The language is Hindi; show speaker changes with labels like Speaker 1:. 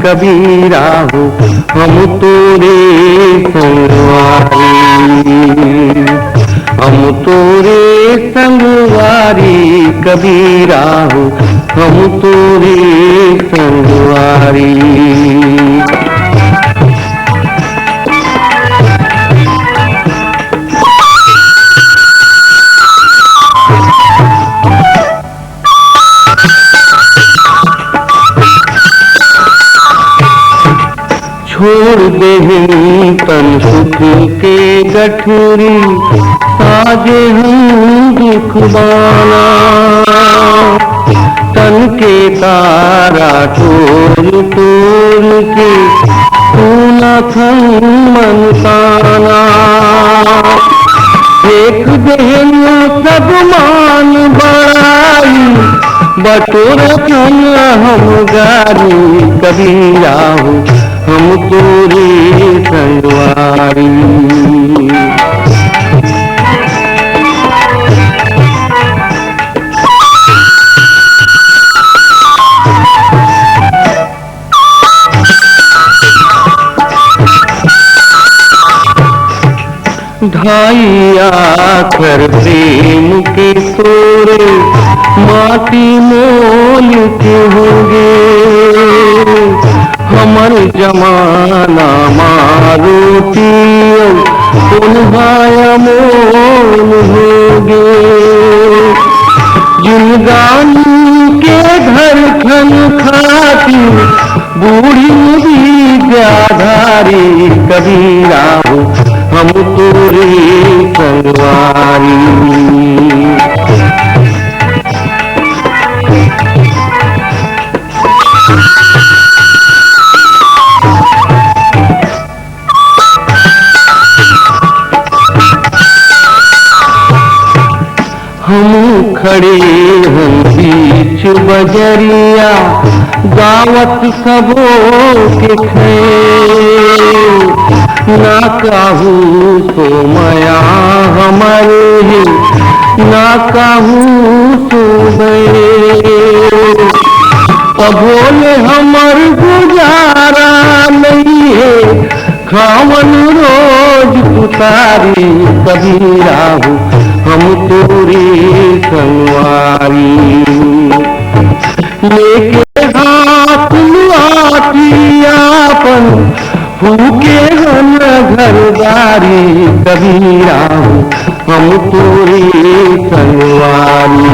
Speaker 1: कबीरा हो हम तोरे संगवारी, हम तोरे संगवारी कबीरा हो हम तोरे संगवारी। छोड़ दे तन सुख के गठरी साजे हम दुख बाना, तन के तारा तोड़ तोड़ के तू न मन ताना। देख देन सब मान बड़ाई बटोर हम गारी कबीरा हो हम तोरे संगवारी। ढाई आखर प्रेम के तोरे माटी मोल के होंगे, हमर जमाना मारोटी तुन्हाया मोल होगे। जिनगानी के घर खन खाती बूढ़ी विद्याधारी कबीरा हो हम तोरे संगवारी। हम खड़े हम बीच बजरिया गावत सबो के खे, ना काहू तो मया हमारे ना काहू तो बोले हमर गुजारा नहीं है खावन रोज पुतारी कबीरा हो हम तोरे संगवारी। लेके हाथ लाठियापन फूके हम घरदारी कबीरा हो हम तोरे संगवारी।